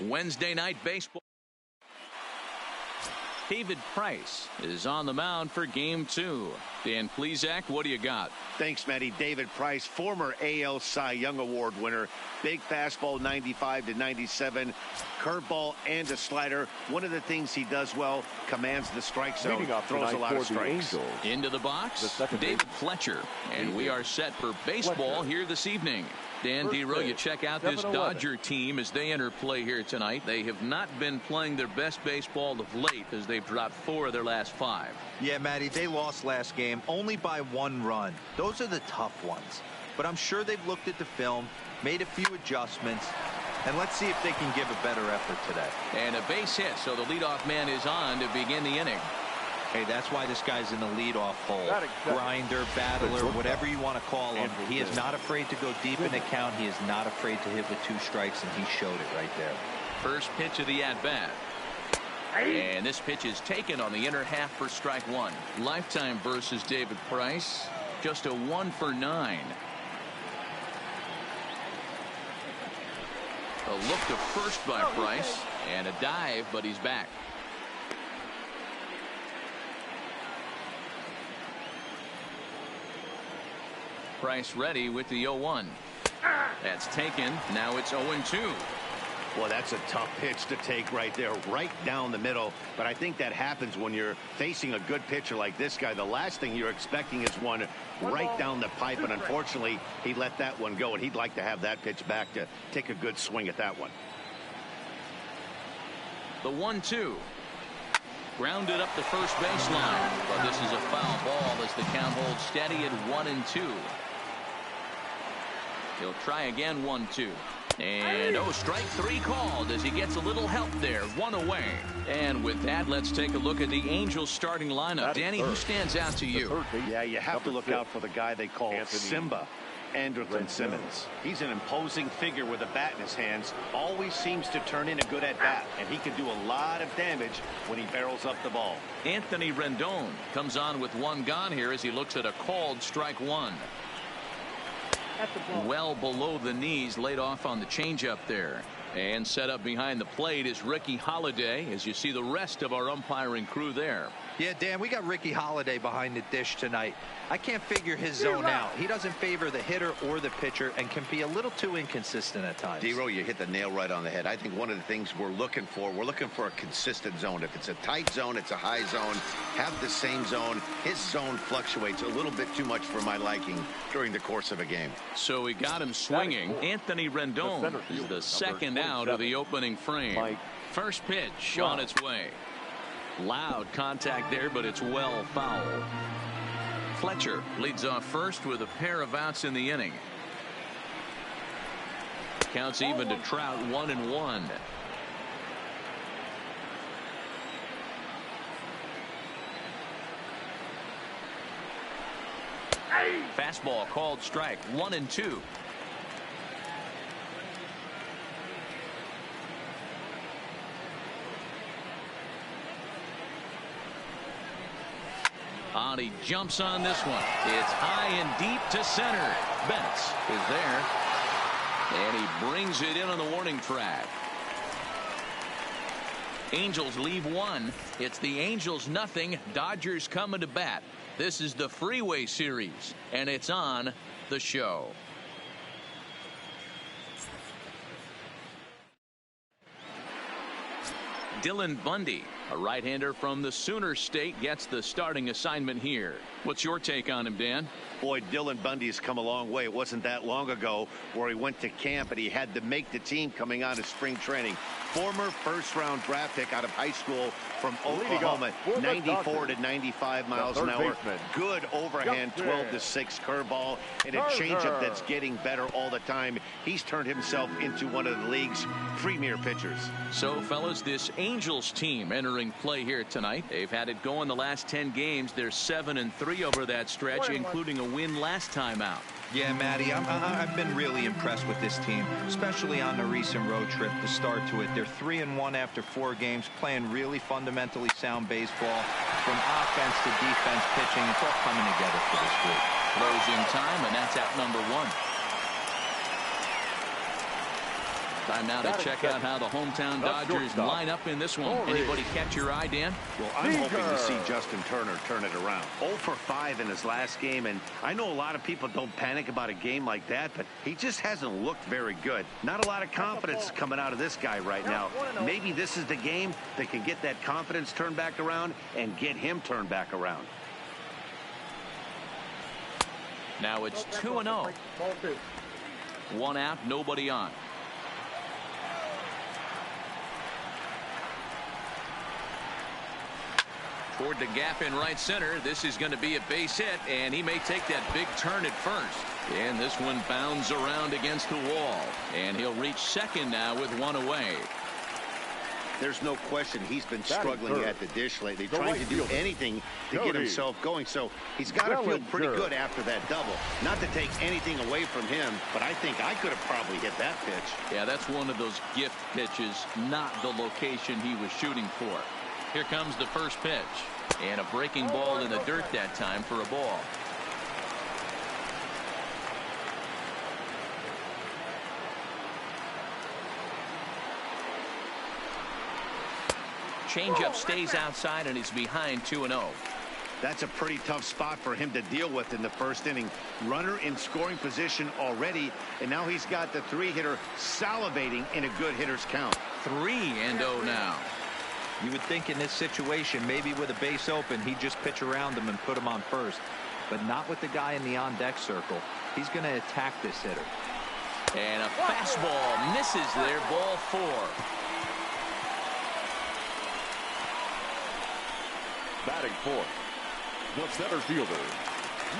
Wednesday night baseball. David Price is on the mound for game 2. Dan Plesac, what do you got? Thanks, Matty. David Price, former AL Cy Young Award winner. Big fastball, 95 to 97. Curveball and a slider. One of the things he does well, commands the strike zone. Throws a lot of strikes. Into the box, David Fletcher. And we are set for baseball here this evening. Dan Dero, you check out this Dodger team as they enter play here tonight. They have not been playing their best baseball of late as they've dropped 4 of their last 5. Yeah, Matty, they lost last game only by 1 run. Those are the tough ones. But I'm sure they've looked at the film, made a few adjustments, and let's see if they can give a better effort today. And a base hit, so the leadoff man is on to begin the inning. Hey, that's why this guy's in the leadoff hole. Grinder, battler, whatever you want to call him. He is not afraid to go deep in the count. He is not afraid to hit with 2 strikes, and he showed it right there. First pitch of the at-bat. And this pitch is taken on the inner half for strike 1. Lifetime versus David Price. Just a 1 for 9. A look to first by Price. And a dive, but he's back. Price ready with the 0-1. That's taken. Now it's 0-2. Well, that's a tough pitch to take right there, right down the middle. But I think that happens when you're facing a good pitcher like this guy. The last thing you're expecting is one right down the pipe. And unfortunately, he let that one go. And he'd like to have that pitch back to take a good swing at that one. The 1-2. Grounded up the first baseline. But this is a foul ball as the count holds steady at 1-2. He'll try again, 1-2. And strike 3 called as he gets a little help there. 1 away. And with that, let's take a look at the Angels starting lineup. Danny, who stands out to you? Yeah, you have to look out for the guy they call Simba, Andrelton Simmons. He's an imposing figure with a bat in his hands. Always seems to turn in a good at bat, and he can do a lot of damage when he barrels up the ball. Anthony Rendon comes on with 1 gone here as he looks at a called strike 1. Well below the knees, laid off on the changeup there. And set up behind the plate is Ricky Holiday as you see the rest of our umpiring crew there. Yeah, Dan, we got Ricky Holiday behind the dish tonight. I can't figure his zone out. He doesn't favor the hitter or the pitcher and can be a little too inconsistent at times. Dero, you hit the nail right on the head. I think one of the things we're looking for a consistent zone. If it's a tight zone, it's a high zone. Have the same zone. His zone fluctuates a little bit too much for my liking during the course of a game. So we got him swinging. Anthony Rendon is the second out of the opening frame. First pitch on its way. Loud contact there, but it's well foul. Fletcher leads off first with a pair of outs in the inning. Counts even to Trout, 1-1. Fastball called strike, 1-2. He jumps on this one. It's high and deep to center. Betts is there. And he brings it in on the warning track. Angels leave 1. It's the Angels nothing. Dodgers coming to bat. This is the Freeway Series, and it's on the show. Dylan Bundy, a right-hander from the Sooner State, gets the starting assignment here. What's your take on him, Dan? Boy, Dylan Bundy's come a long way. It wasn't that long ago where he went to camp and he had to make the team coming out of spring training. Former first-round draft pick out of high school from Oklahoma, 94 to 95 miles an hour. Good overhand 12-6 curveball and a changeup that's getting better all the time. He's turned himself into one of the league's premier pitchers. So, fellas, this Angels team entering play here tonight. They've had it going the last 10 games. They're 7-3 over that stretch, including a win last time out. Yeah, Matty, I've been really impressed with this team, especially on the recent road trip, the start to it. They're 3-1 after 4 games, playing really fundamentally sound baseball. From offense to defense, pitching, it's all coming together for this group. Closing time, and that's out number 1. Time now to check out how the hometown Dodgers line up in this one. Anybody catch your eye, Dan? Well, I'm hoping to see Justin Turner turn it around. 0 for 5 in his last game, and I know a lot of people don't panic about a game like that, but he just hasn't looked very good. Not a lot of confidence coming out of this guy right now. Maybe this is the game that can get that confidence turned back around and get him turned back around. Now it's 2-0. 1 out, nobody on. Toward the gap in right center. This is going to be a base hit, and he may take that big turn at first. And this one bounds around against the wall. And he'll reach second now with 1 away. There's no question he's been struggling at the dish lately, trying to do anything to get himself going. So he's got to feel pretty good after that double. Not to take anything away from him, but I think I could have probably hit that pitch. Yeah, that's one of those gift pitches, not the location he was shooting for. Here comes the first pitch. And a breaking ball in the dirt that time for a ball. Changeup stays outside, and he's behind 2-0. That's a pretty tough spot for him to deal with in the first inning. Runner in scoring position already, and now he's got the 3-hitter salivating in a good hitter's count. 3-0 now. You would think in this situation, maybe with a base open, he'd just pitch around him and put him on first. But not with the guy in the on-deck circle. He's going to attack this hitter. And a fastball misses there, ball 4. Batting fourth, the center fielder,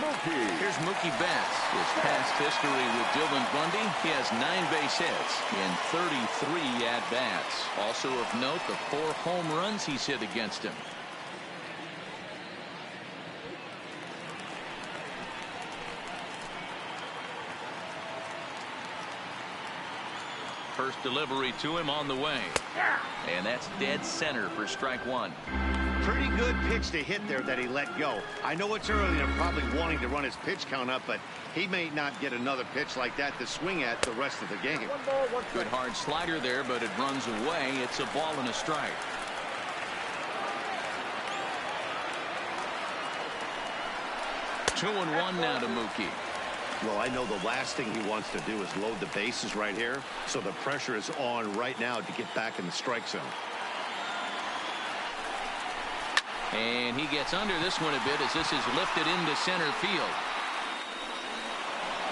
Mookie. Here's Mookie Betts. His past history with Dylan Bundy, he has 9 base hits in 33 at-bats. Also of note, the 4 home runs he's hit against him. First delivery to him on the way. And that's dead center for strike 1. Pretty good pitch to hit there that he let go. I know it's early and probably wanting to run his pitch count up, but he may not get another pitch like that to swing at the rest of the game. Good hard slider there, but it runs away. It's a ball and a strike. Two and one now to Mookie. Well, I know the last thing he wants to do is load the bases right here, so the pressure is on right now to get back in the strike zone. And he gets under this one a bit as this is lifted into center field.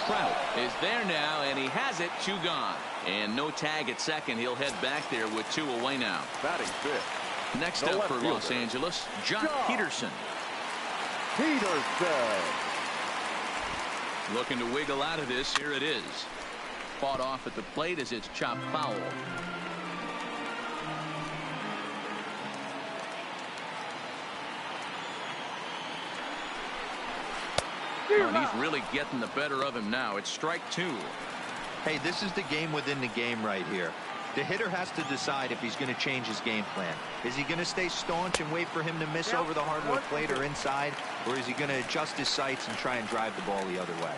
Trout is there now, and he has it. 2 gone. And no tag at second. He'll head back there with 2 away now. Batting fifth. Next up for Los Angeles, Joc Pederson. Looking to wiggle out of this. Here it is. Fought off at the plate as it's chopped foul. And he's really getting the better of him now. It's strike 2. Hey, this is the game within the game right here. The hitter has to decide if he's going to change his game plan. Is he going to stay staunch and wait for him to miss over the hardwood plate or inside, or is he going to adjust his sights and try and drive the ball the other way?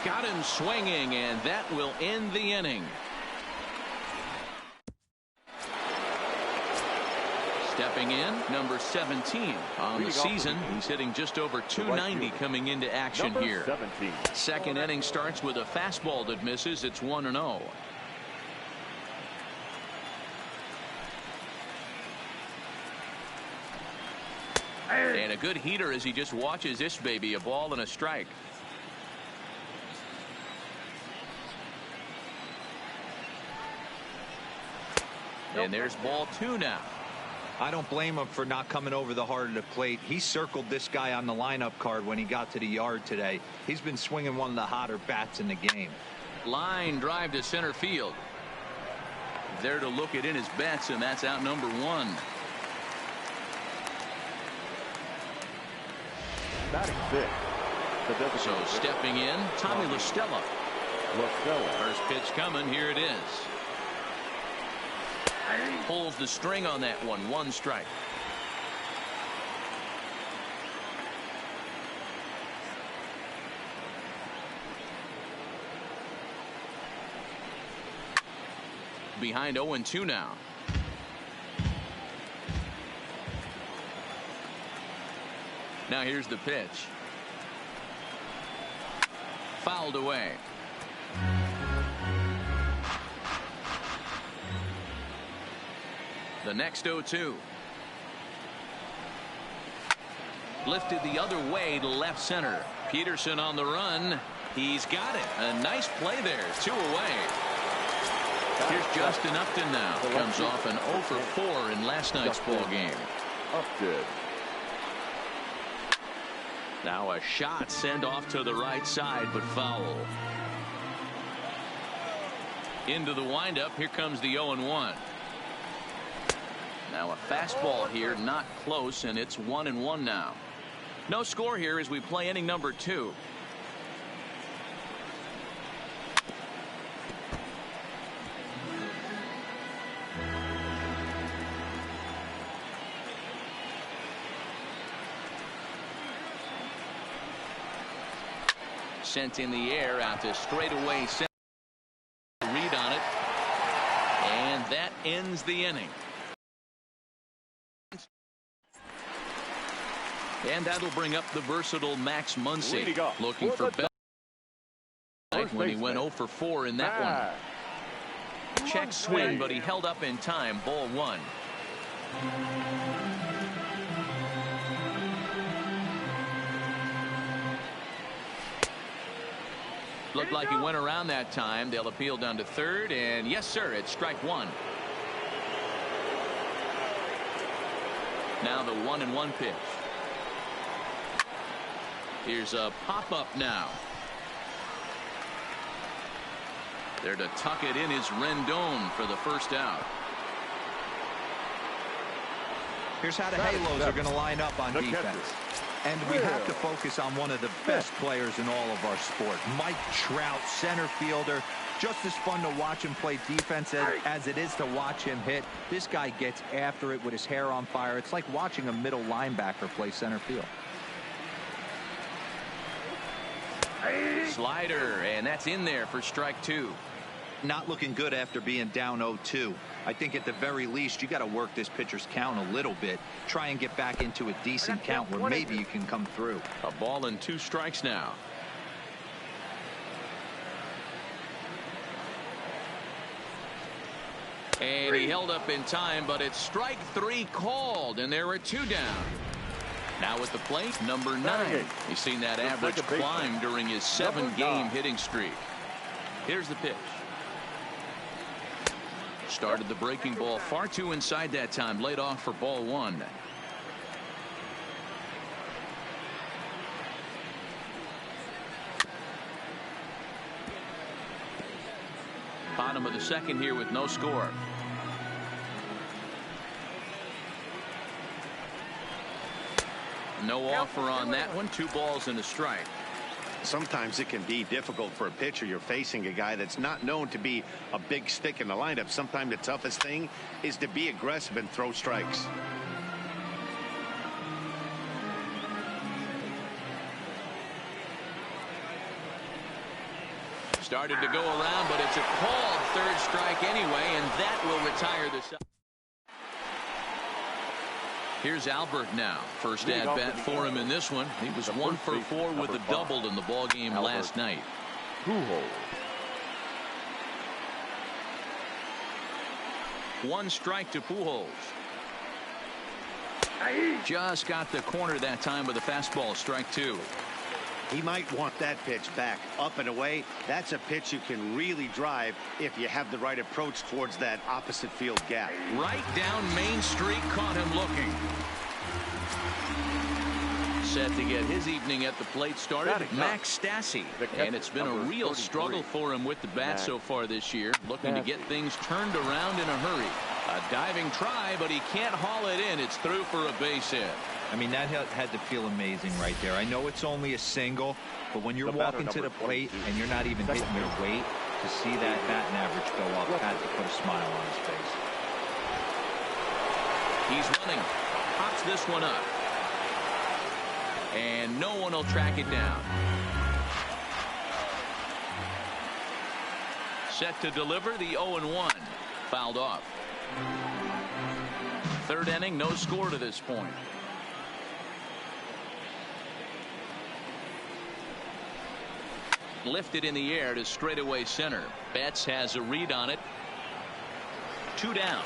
Got him swinging, and that will end the inning. Stepping in, number 17 on the season. He's hitting just over 290 coming into action here. Second inning starts with a fastball that misses. It's 1-0. And a good heater as he just watches this baby. A ball and a strike. And there's ball 2 now. I don't blame him for not coming over the heart of the plate. He circled this guy on the lineup card when he got to the yard today. He's been swinging one of the hotter bats in the game. Line drive to center field. There to look it in his Betts, and that's out number 1. Batting fifth. So stepping in, Tommy La Stella. First pitch coming. Here it is. Pulls the string on that one. 1 strike. behind 0-2 now. Now here's the pitch. Fouled away. The next 0-2. Lifted the other way to left center. Peterson on the run. He's got it. A nice play there. 2 away. Here's Justin Upton now. Comes off an 0 for 4 in last night's ball game. Upton. Now a shot sent off to the right side, but foul. Into the windup. Here comes the 0-1. Now a fastball here, not close, and it's 1-1 now. No score here as we play inning number 2. Sent in the air out to straightaway center. Read on it. And that ends the inning. And that'll bring up the versatile Max Muncy, looking for better when he went 0 for 4 in that one. Check swing, but he held up in time. Ball 1. Looked like he went around that time. They'll appeal down to third, and yes, sir, it's strike 1. Now the 1-1 pitch. Here's a pop-up now. There to tuck it in is Rendon for the first out. Here's how the Halos are going to line up on defense. And we have to focus on one of the best players in all of our sport. Mike Trout, center fielder. Just as fun to watch him play defense as it is to watch him hit. This guy gets after it with his hair on fire. It's like watching a middle linebacker play center field. Slider, and that's in there for strike 2. Not looking good after being down 0-2. I think at the very least you got to work this pitcher's count a little bit. Try and get back into a decent count where maybe you can come through. A ball and 2 strikes now. And he held up in time, but it's strike 3 called, and there are 2 down. Now at the plate, number 9. He's seen that average climb during his 7-game hitting streak. Here's the pitch. Started the breaking ball far too inside that time. Laid off for ball 1. Bottom of the second here with no score. No offer on that one. 2 balls and a strike. Sometimes it can be difficult for a pitcher. You're facing a guy that's not known to be a big stick in the lineup. Sometimes the toughest thing is to be aggressive and throw strikes. Started to go around, but it's a called 3rd strike anyway, and that will retire the. Here's Albert now. First at bat for him in this one. He was 1 for 4 with a double in the ball game last night. Pujols. 1 strike to Pujols. Just got the corner that time with a fastball. Strike 2. He might want that pitch back up and away. That's a pitch you can really drive if you have the right approach towards that opposite field gap. Right down Main Street, caught him looking. Set to get his evening at the plate started, Max Stassi. And it's been a real struggle for him with the bat so far this year. Looking to get things turned around in a hurry. A diving try, but he can't haul it in. It's through for a base hit. I mean, that had to feel amazing right there. I know it's only a single, but when you're walking to the plate and you're not even hitting your weight, to see that batting average go up had to put a smile on his face. He's running. Pops this one up. And no one will track it down. Set to deliver the 0-1. fouled off. Third inning, no score to this point. Lifted in the air to straightaway center. Betts has a read on it. 2 down.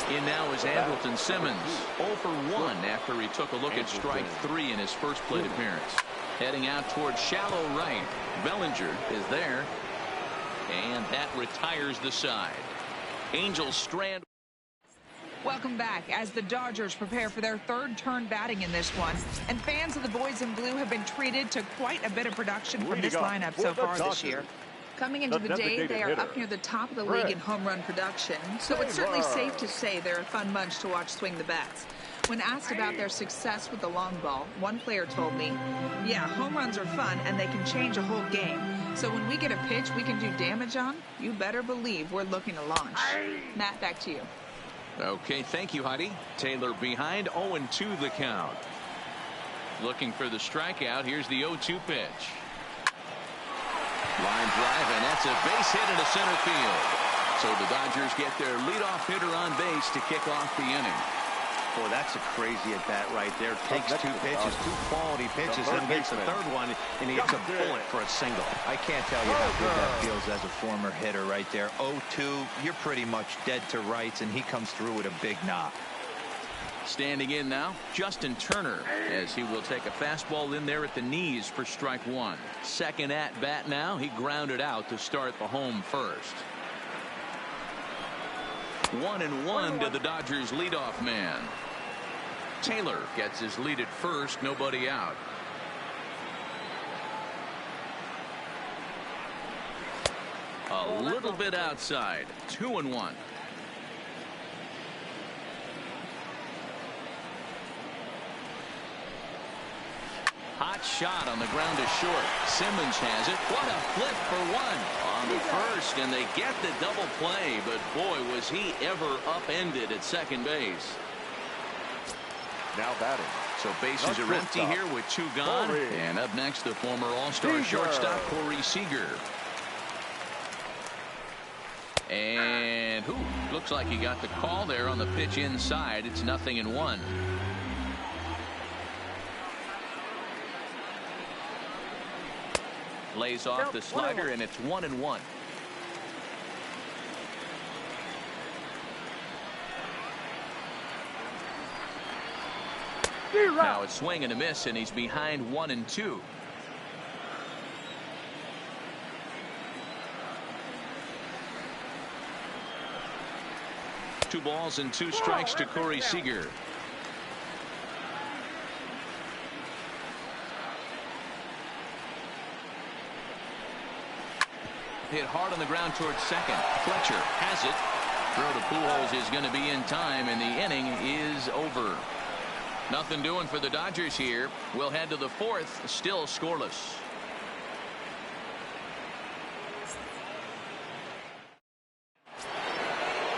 In now is Andrelton Simmons, 0 for 1 after he took a look at strike 3 in his first plate appearance. Heading out towards shallow right. Bellinger is there, and that retires the side. Angels strand. Welcome back as the Dodgers prepare for their third turn batting in this one. And fans of the boys in blue have been treated to quite a bit of production from this lineup so far this year. Coming into the day, they are up near the top of the league in home run production, so it's certainly safe to say they're a fun bunch to watch swing the bats. When asked about their success with the long ball, one player told me, yeah, home runs are fun and they can change a whole game. So when we get a pitch we can do damage on, you better believe we're looking to launch. Matt, back to you. Okay, thank you, Heidi. Taylor behind, 0-2 the count. Looking for the strikeout. Here's the 0-2 pitch. Line drive, and that's a base hit into center field. So the Dodgers get their leadoff hitter on base to kick off the inning. Boy, that's a crazy at bat right there. Takes 2 pitches, 2 quality pitches, and gets the third one, and he hits a bullet for a single. I can't tell you how good that feels as a former hitter right there. 0-2, you're pretty much dead to rights, and he comes through with a big knock. Standing in now, Justin Turner, as he will take a fastball in there at the knees for strike 1. Second at bat now. He grounded out to start the home first. 1-1 to the Dodgers leadoff man. Taylor gets his lead at first, nobody out. A little bit outside. 2-1. Hot shot on the ground to short. Simmons has it. What a flip for 1 on the first, and they get the double play, but boy, was he ever upended at second base. Now batting. So bases are empty here with 2 gone. And up next, the former All-Star shortstop Corey Seager. And looks like he got the call there on the pitch inside. It's 0-1. Lays off the slider, and it's 1-1. Now it's swing and a miss, and he's behind 1-2. Two balls and 2 strikes to Corey Seager. Hit hard on the ground towards second. Fletcher has it. Throw to Pujols is going to be in time, and the inning is over. Nothing doing for the Dodgers here. We'll head to the 4th, still scoreless.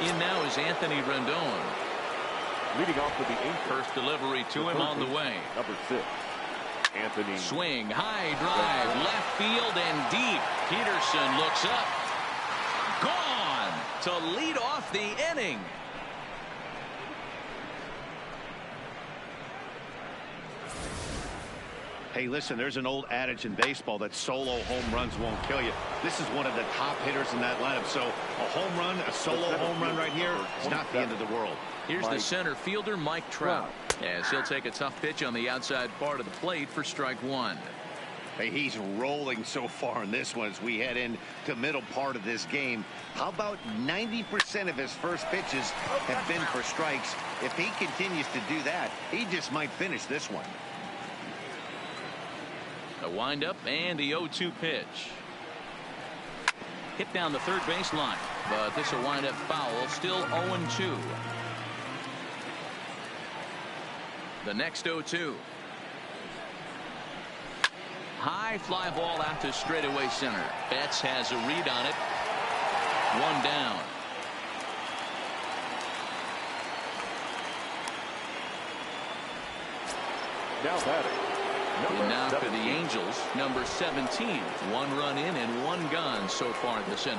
In now is Anthony Rendon. Leading off with the 8th. First delivery to him on the way. Number 6. Anthony. Swing, high drive, left field and deep. Peterson looks up. Gone to lead off the inning. Hey, listen, there's an old adage in baseball that solo home runs won't kill you. This is one of the top hitters in that lineup. So a home run, a solo home run right here is not the end of the world. Here's the center fielder, Mike Trout, as he'll take a tough pitch on the outside part of the plate for strike 1. Hey, he's rolling so far in this one as we head into the middle part of this game. How about 90% of his first pitches have been for strikes? If he continues to do that, he just might finish this one. A windup and the 0-2 pitch. Hit down the third baseline, but this will wind up foul. Still 0-2. The next 0-2. High fly ball out to straightaway center. Betts has a read on it. 1 down. Now batting. And now for the Angels, number 17. 1 run in and 1 gone so far this inning.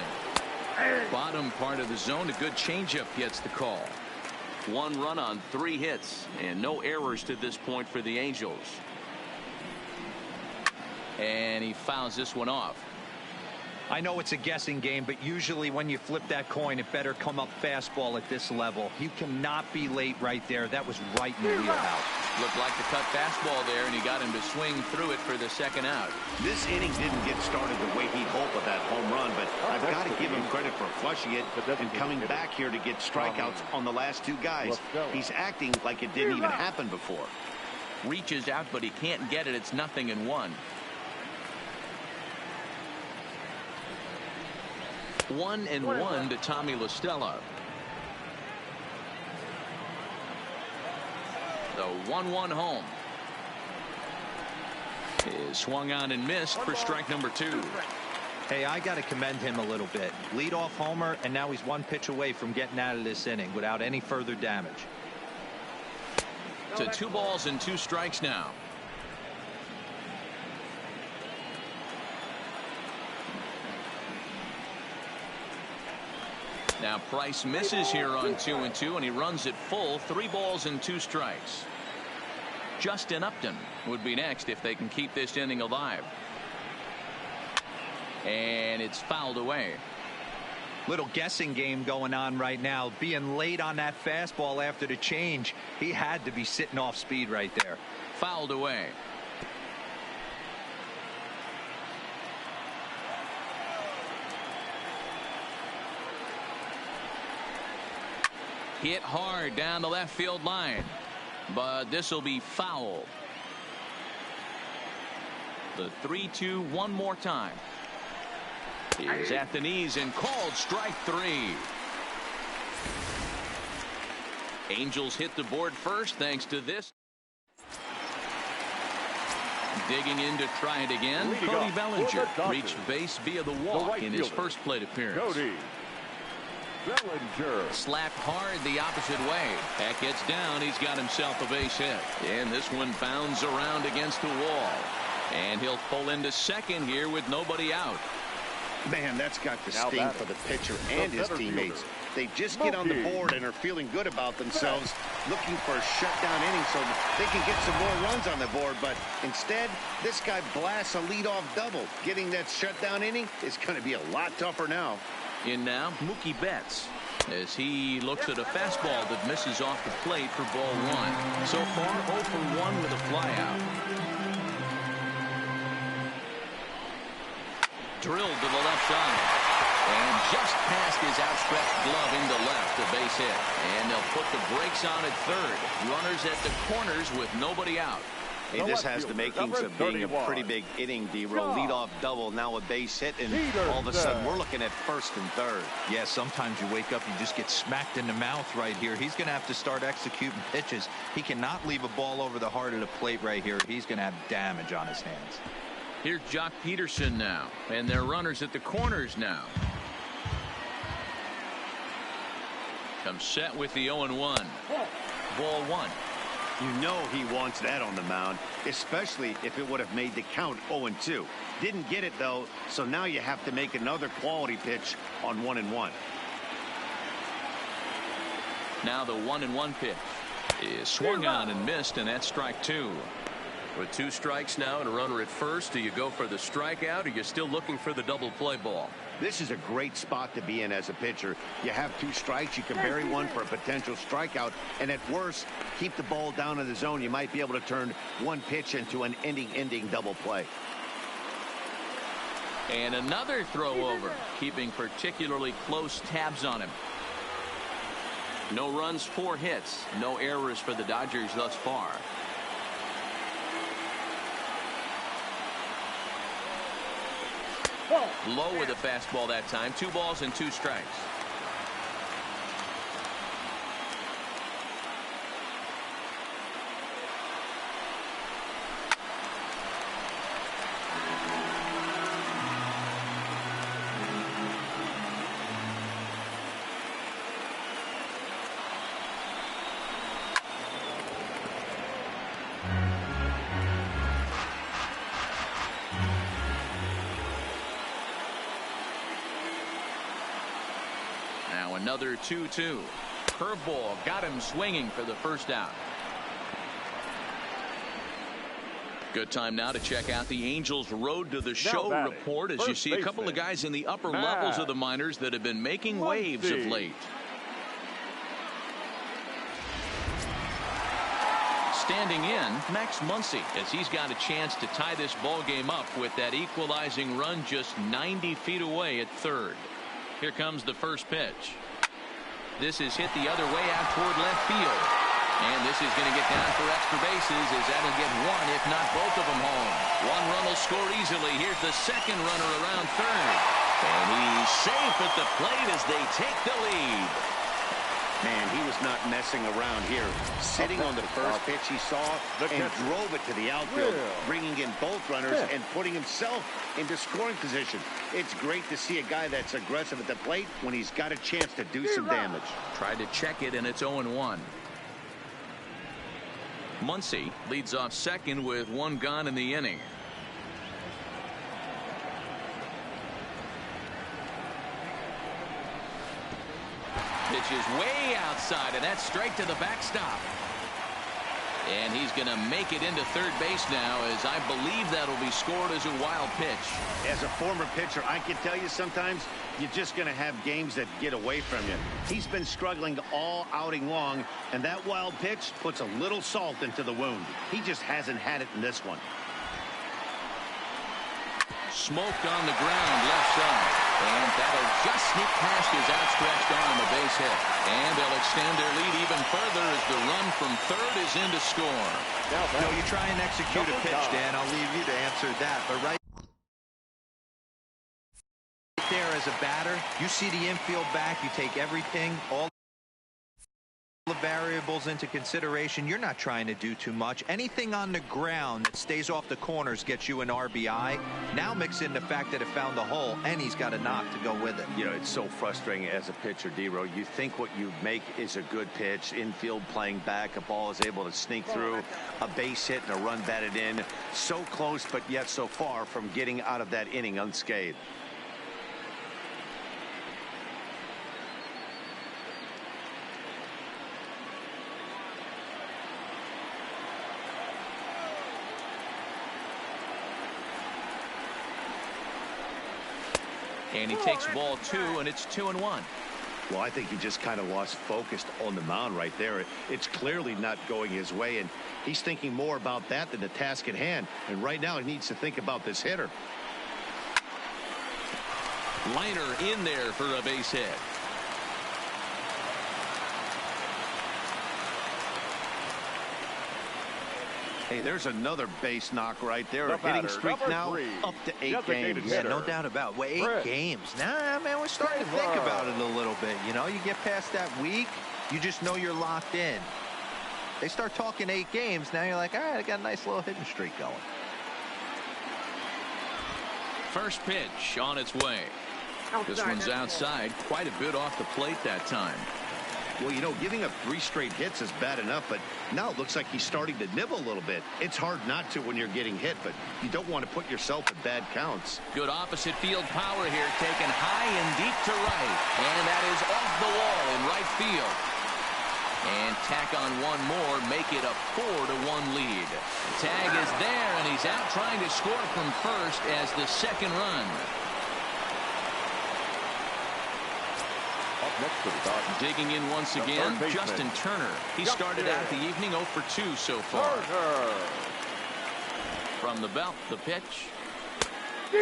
Bottom part of the zone, a good changeup gets the call. 1 run on 3 hits and no errors to this point for the Angels. And he fouls this one off. I know it's a guessing game, but usually when you flip that coin, it better come up fastball at this level. You cannot be late right there. That was right in the wheelhouse. Looked like the cut fastball there, and he got him to swing through it for the 2nd out. This inning didn't get started the way he'd hoped with that home run, but I've got to give him credit for flushing it and coming back here to get strikeouts on the last 2 guys. He's acting like it didn't even happen before. Reaches out, but he can't get it. It's 0-1. 1-1 to Tommy La Stella. The 1-1 home is swung on and missed for strike number 2. Hey, I got to commend him a little bit. Leadoff homer, and now he's 1 pitch away from getting out of this inning without any further damage. To 2 balls and 2 strikes now. Now Price misses here on 2-2, and he runs it full. 3 balls and 2 strikes. Justin Upton would be next if they can keep this inning alive. And it's fouled away. Little guessing game going on right now. Being late on that fastball after the change, he had to be sitting off speed right there. Fouled away. Hit hard down the left field line, but this will be foul. The 3-2 one more time. Is at the knees and called strike 3. Angels hit the board first thanks to this. Digging in to try it again. Cody Bellinger reached base via the walk in his first plate appearance. Cody Bellinger. Slapped hard the opposite way. That gets down. He's got himself a base hit. And this one bounds around against the wall. And he'll pull into second here with nobody out. Man, that's got to sting for the pitcher and his teammates. They just get on the board and are feeling good about themselves, looking for a shutdown inning so they can get some more runs on the board. But instead, this guy blasts a leadoff double. Getting that shutdown inning is going to be a lot tougher now. In now, Mookie Betts, as he looks at a fastball that misses off the plate for ball 1. So far, 0 for 1 with a flyout. Drilled to the left side. And just past his outstretched glove into left, a base hit. And they'll put the brakes on at third. Runners at the corners with nobody out. Hey, this has the makings of being a pretty big inning, D-Roll. Leadoff double, now a base hit, and all of a sudden we're looking at first and third. Yeah, sometimes you wake up, you just get smacked in the mouth right here. He's going to have to start executing pitches. He cannot leave a ball over the heart of the plate right here. He's going to have damage on his hands. Here's Jock Peterson now, and their runners at the corners now. Comes set with the 0-1. Ball 1. You know he wants that on the mound, especially if it would have made the count 0-2. Didn't get it, though, so now you have to make another quality pitch on 1-1. Now the 1-1 pitch is swung on and missed, and that's strike 2. With 2 strikes now and a runner at first, do you go for the strikeout, or you're still looking for the double play ball? This is a great spot to be in as a pitcher. You have 2 strikes, you can bury one for a potential strikeout, and at worst, keep the ball down in the zone. You might be able to turn one pitch into an ending double play. And another throw over, keeping particularly close tabs on him. No runs, 4 hits, no errors for the Dodgers thus far. Low with a fastball that time. 2 balls and 2 strikes. Another 2-2. Curveball got him swinging for the first out. Good time now to check out the Angels Road to the Show report as you see a couple of guys in the upper levels of the minors that have been making waves of late. Standing in, Max Muncy, as he's got a chance to tie this ball game up with that equalizing run just 90 feet away at third. Here comes the first pitch. This is hit the other way out toward left field. And this is going to get down for extra bases as that'll get one, if not both of them home. One run will score easily. Here's the second runner around third. And he's safe at the plate as they take the lead. Man, he was not messing around here. Sitting on the first pitch he saw and drove it to the outfield, bringing in both runners and putting himself into scoring position. It's great to see a guy that's aggressive at the plate when he's got a chance to do some damage. Tried to check it, and it's 0-1. Muncy leads off second with one gone in the inning. Pitch is way outside, and that's straight to the backstop. And he's going to make it into third base now, as I believe that'll be scored as a wild pitch. As a former pitcher, I can tell you sometimes you're just going to have games that get away from you. He's been struggling all outing long, and that wild pitch puts a little salt into the wound. He just hasn't had it in this one. Smoked on the ground left side. And that'll just sneak past his outstretched arm, a base hit. And they'll extend their lead even further as the run from third is in to score. No, you try and execute a pitch, Dan. I'll leave you to answer that. But right there as a batter, you see the infield back, you take everything, all the variables into consideration. You're not trying to do too much. Anything on the ground that stays off the corners gets you an RBI. Now mix in the fact that it found the hole and he's got a knock to go with it. You know, it's so frustrating as a pitcher, D-Row. You think what you make is a good pitch, infield playing back, a ball is able to sneak through, a base hit and a run batted in. So close, but yet so far from getting out of that inning unscathed. And he takes ball two, and it's 2-1. Well, I think he just kind of lost focus on the mound right there. It's clearly not going his way, and he's thinking more about that than the task at hand. And right now he needs to think about this hitter. Liner in there for a base hit. Hey, there's another base knock right there. A hitting streak now up to 8 games. Yeah, no doubt about it. Well, 8 games. Nah, man, we're starting to think about it a little bit. You know, you get past that week, you just know you're locked in. They start talking 8 games, now you're like, all right, I got a nice little hitting streak going. First pitch on its way. This one's outside, quite a bit off the plate that time. Well, you know, giving up 3 straight hits is bad enough, but now it looks like he's starting to nibble a little bit. It's hard not to when you're getting hit, but you don't want to put yourself in bad counts. Good opposite field power here, taken high and deep to right. And that is off the wall in right field. And tack on one more, make it a 4-1 lead. Tag is there, and he's out trying to score from first as the second run. Next to the Dodgers. Digging in once again, Justin Turner. He started out the evening 0 for 2 so far. From the belt, the pitch.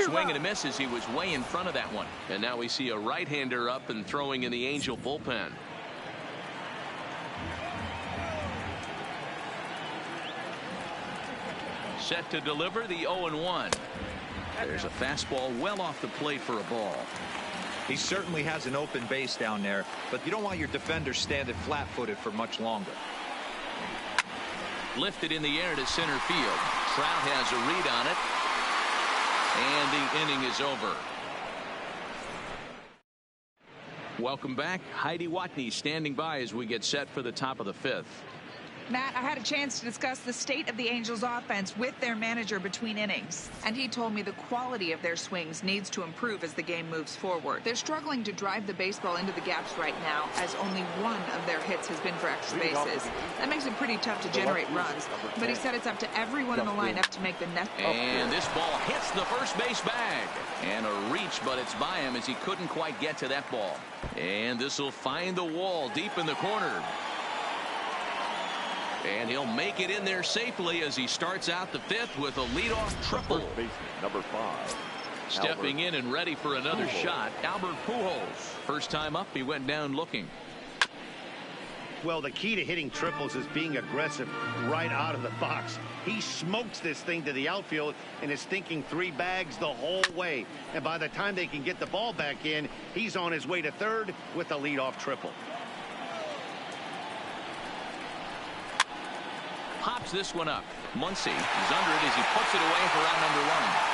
Swing and a miss as he was way in front of that one. And now we see a right-hander up and throwing in the Angel bullpen. Set to deliver the 0-1. There's a fastball well off the plate for a ball. He certainly has an open base down there, but you don't want your defender standing flat-footed for much longer. Lifted in the air to center field. Trout has a read on it. And the inning is over. Welcome back. Heidi Watney standing by as we get set for the top of the 5th. Matt, I had a chance to discuss the state of the Angels offense with their manager between innings, and he told me the quality of their swings needs to improve as the game moves forward. They're struggling to drive the baseball into the gaps right now, as only one of their hits has been for extra bases. That makes it pretty tough to generate runs, but he said it's up to everyone in the lineup to make the necessary. And this ball hits the first base bag. And a reach, but it's by him as he couldn't quite get to that ball. And this will find the wall deep in the corner. And he'll make it in there safely as he starts out the fifth with a leadoff triple. Number 5. Stepping in and ready for another shot, Albert Pujols. First time up, he went down looking. Well, the key to hitting triples is being aggressive right out of the box. He smokes this thing to the outfield and is thinking 3 bags the whole way. And by the time they can get the ball back in, he's on his way to third with a leadoff triple. Pops this one up. Muncy is under it as he puts it away for out number 1.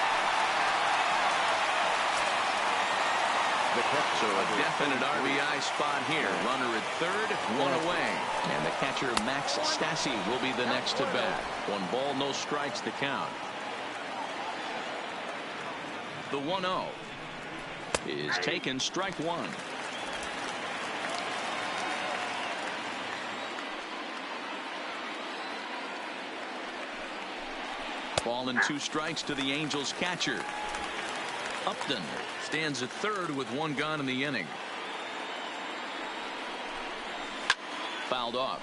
So a definite RBI spot here. Runner at third, 1 away. And the catcher Max Stassi will be the next to bat. 1 ball, no strikes to count. The 1-0 is taken, strike 1. Ball and 2 strikes to the Angels catcher. Upton stands at third with 1 gone in the inning. Fouled off.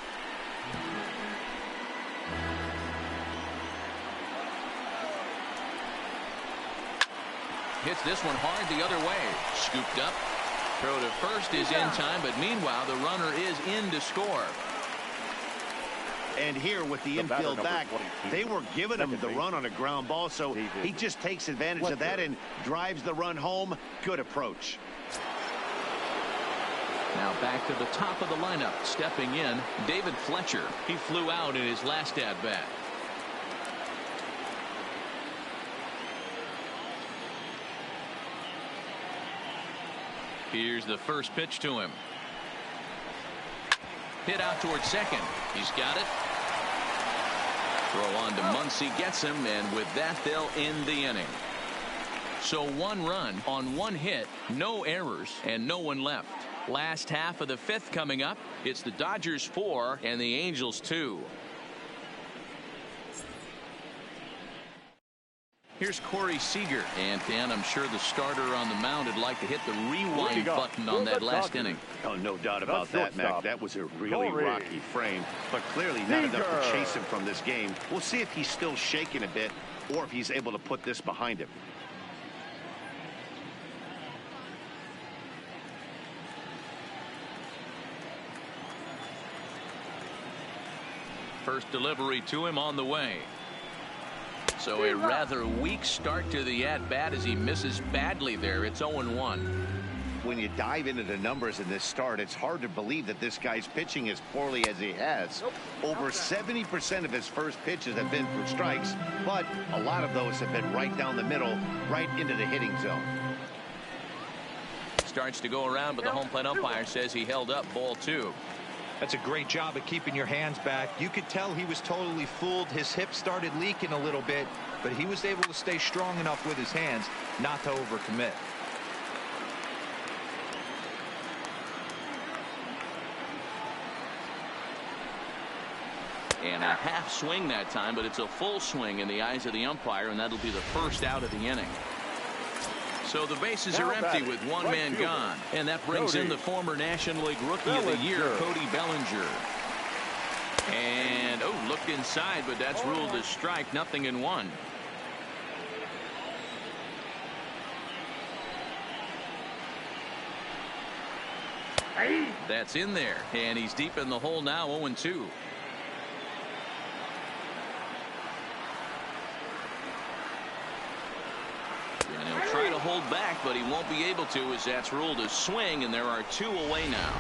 Hits this one hard the other way. Scooped up. Throw to first is in time, but meanwhile the runner is in to score. And here with the infield back, they were giving him the run on a ground ball, so he just takes advantage of that and drives the run home. Good approach. Now back to the top of the lineup. Stepping in, David Fletcher. He flew out in his last at-bat. Here's the first pitch to him. Hit out towards second. He's got it. Throw on to Muncy, gets him, and with that they'll end the inning. So 1 run on 1 hit, no errors, and no one left. Last half of the 5th coming up. It's the Dodgers 4 and the Angels 2. Here's Corey Seager. And Dan, I'm sure the starter on the mound would like to hit the rewind button on that last inning. Oh, no doubt about that, Mac. That was a really rocky frame, but clearly not enough to chase him from this game. We'll see if he's still shaking a bit or if he's able to put this behind him. First delivery to him on the way. So a rather weak start to the at-bat as he misses badly there. It's 0-1. When you dive into the numbers in this start, it's hard to believe that this guy's pitching as poorly as he has. Over 70% of his first pitches have been for strikes, but a lot of those have been right down the middle, right into the hitting zone. Starts to go around, but the home plate umpire says he held up, ball 2. That's a great job of keeping your hands back. You could tell he was totally fooled. His hip started leaking a little bit, but he was able to stay strong enough with his hands not to overcommit. And a half swing that time, but it's a full swing in the eyes of the umpire, and that'll be the first out of the inning. So the bases are empty with 1 man gone. And that brings in the former National League Rookie of the Year, Cody Bellinger. And, oh, looked inside, but that's ruled as strike, 0-1. That's in there, and he's deep in the hole now, 0-2. And he'll try to hold back, but he won't be able to as that's ruled a swing, and there are 2 away now.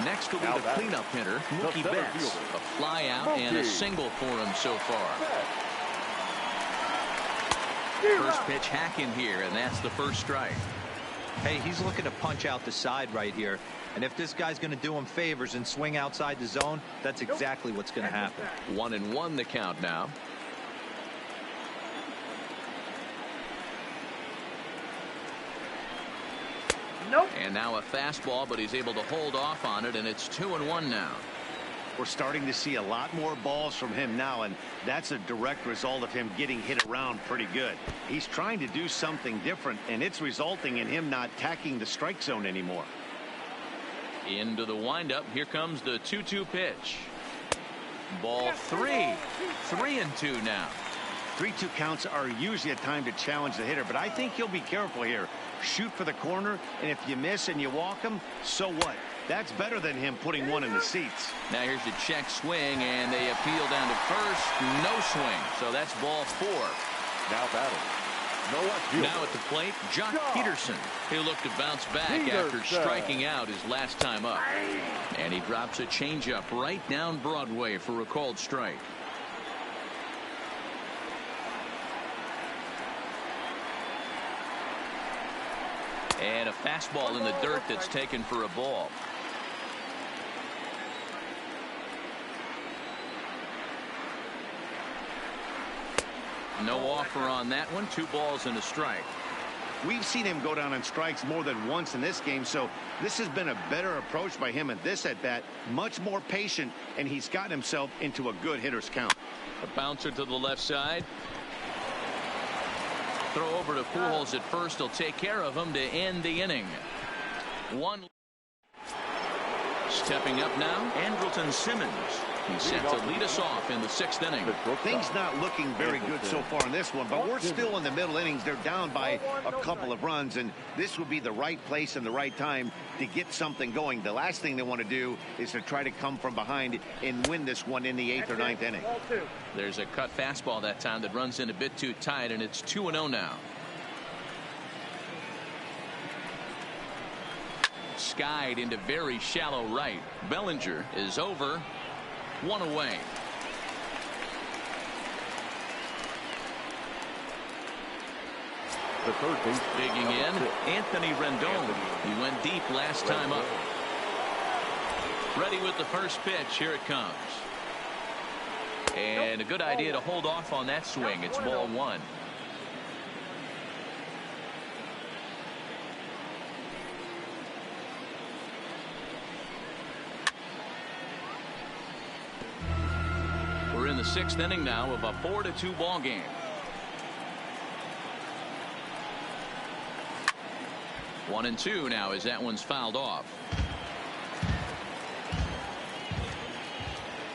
Next will be the cleanup hitter, Mookie Betts. A fly out and a single for him so far. First pitch hacking here, and that's the first strike. Hey, he's looking to punch out the side right here. And if this guy's going to do him favors and swing outside the zone, that's exactly what's going to happen. 1-1 the count now. Nope. And now a fastball, but he's able to hold off on it, and it's 2-1 now. We're starting to see a lot more balls from him now, and that's a direct result of him getting hit around pretty good. He's trying to do something different, and it's resulting in him not attacking the strike zone anymore. Into the windup. Here comes the 2-2 pitch. Ball 3. 3-2 now. 3-2 counts are usually a time to challenge the hitter, but I think he'll be careful here. Shoot for the corner, and if you miss and you walk him, so what? That's better than him putting one in the seats. Now here's a check swing, and they appeal down to first. No swing, so that's ball 4. Now batting. No left field. Now at the plate, Jock Peterson. He'll look to bounce back after striking out his last time up. And he drops a changeup right down Broadway for a called strike. And a fastball in the dirt that's taken for a ball. No offer on that one. 2 balls and a strike. We've seen him go down on strikes more than once in this game, so this has been a better approach by him at this at-bat. Much more patient, and he's gotten himself into a good hitter's count. A bouncer to the left side. Throw over to Pujols at first. He'll take care of him to end the inning. Stepping up now, Andrelton Simmons. He's set to lead us off in the 6th inning. Things not looking very good so far in this one, but we're still in the middle innings. They're down by a couple of runs, and this would be the right place and the right time to get something going. The last thing they want to do is to try to come from behind and win this one in the 8th or 9th inning. There's a cut fastball that time that runs in a bit too tight, and it's 2-0 now. Skied into very shallow right. Bellinger is over. 1 away. The third base digging in, Anthony Rendon. He went deep last time up. Ready with the first pitch. Here it comes. And a good idea to hold off on that swing. It's ball 1. We're in the 6th inning now of a 4-2 ball game. One and 2 now as that one's fouled off.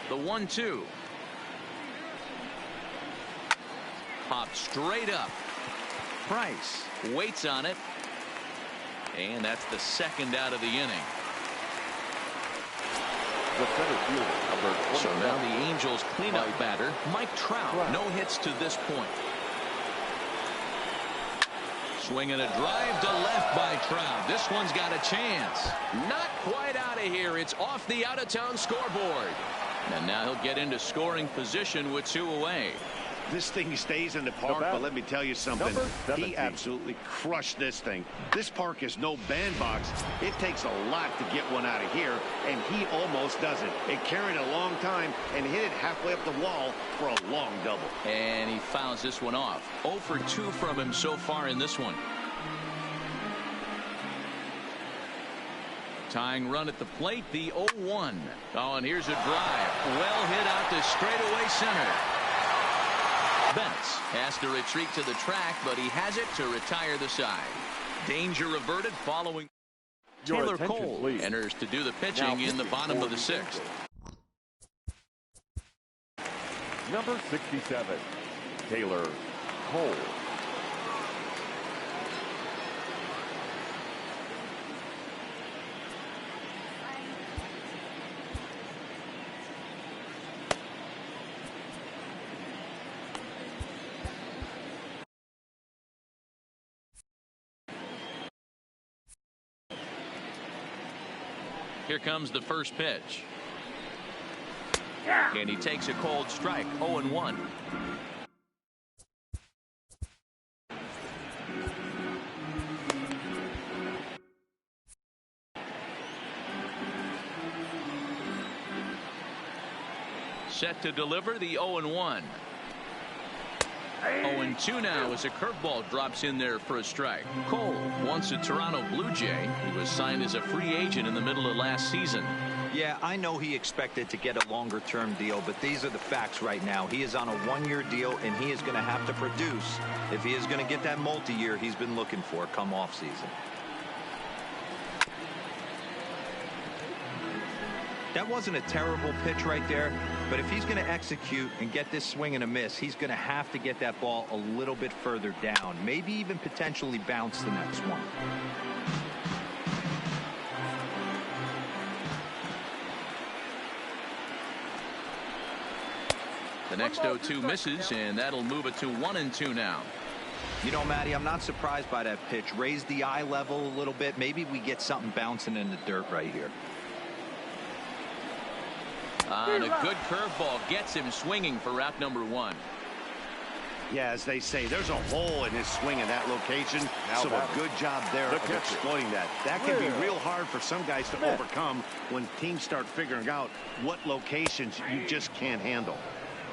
The 1-2. Popped straight up. Price waits on it. And that's the 2nd out of the inning. The center fielder, number 29. So now the Angels cleanup batter, Mike Trout. No hits to this point. Swinging a drive to left by Trout. This one's got a chance. Not quite out of here. It's off the out-of-town scoreboard. And now he'll get into scoring position with 2 away. This thing stays in the park, but let me tell you something. He absolutely crushed this thing. This park is no bandbox. It takes a lot to get one out of here, and he almost does it. It carried a long time and hit it halfway up the wall for a long double. And he fouls this one off. 0 for 2 from him so far in this one. Tying run at the plate, the 0-1. Oh, and here's a drive. Well hit out to straightaway center. Betts has to retreat to the track, but he has it to retire the side. Danger averted following. Taylor Cole enters to do the pitching in the bottom of the 6th. Number 67, Taylor Cole. Here comes the first pitch. And he takes a cold strike. 0-1. set to deliver the 0-1. 0-2 now as a curveball drops in there for a strike. Cole, once a Toronto Blue Jay, he was signed as a free agent in the middle of last season. Yeah, I know he expected to get a longer-term deal, but these are the facts right now. He is on a one-year deal, and he is going to have to produce if he is going to get that multi-year he's been looking for come off-season. That wasn't a terrible pitch right there, but if he's going to execute and get this swing and a miss, he's going to have to get that ball a little bit further down, maybe even potentially bounce the next one. The next 0-2 misses, and that'll move it to 1-2 now. You know, Matty, I'm not surprised by that pitch. Raise the eye level a little bit. Maybe we get something bouncing in the dirt right here. And a good curveball gets him swinging for route number 1. Yeah, as they say, there's a hole in his swing in that location. So a good job there of exploiting that. That can be real hard for some guys to overcome when teams start figuring out what locations you just can't handle.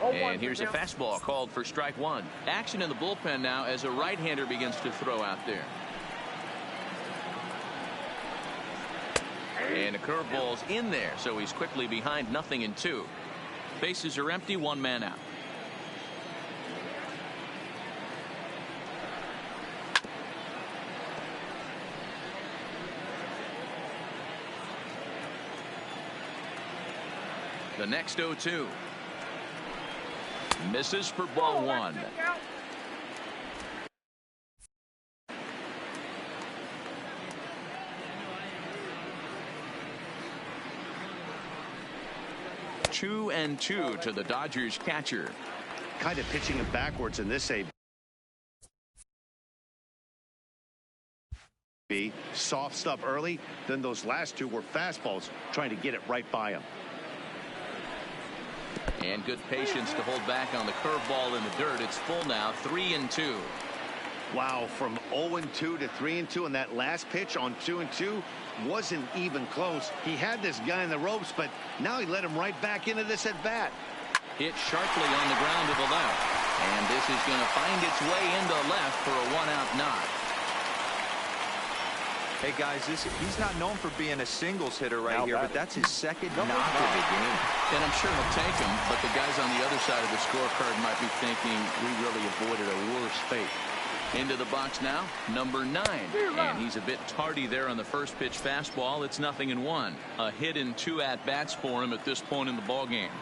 And here's a fastball called for strike 1. Action in the bullpen now as a right-hander begins to throw out there. And a curveball's in there, so he's quickly behind 0-2. Bases are empty, one man out. The next 0-2. Misses for ball 1. Two and two to the Dodgers catcher. Kind of pitching him backwards in this AB. Soft stuff early, then those last two were fastballs trying to get it right by him. And good patience to hold back on the curveball in the dirt. It's full now, 3-2. Wow, from 0-2 to 3-2, and that last pitch on 2-2 wasn't even close. He had this guy in the ropes, but now he let him right back into this at bat. Hit sharply on the ground to the left, and this is going to find its way into left for a one-out knock. Hey guys, he's not known for being a singles hitter right here, but that's his second knock of the game. And I'm sure he'll take him, but the guys on the other side of the scorecard might be thinking we really avoided a worse fate. Into the box now, number 9. And he's a bit tardy there on the first pitch fastball. It's 0-1. A hit in 2 at-bats for him at this point in the ballgame.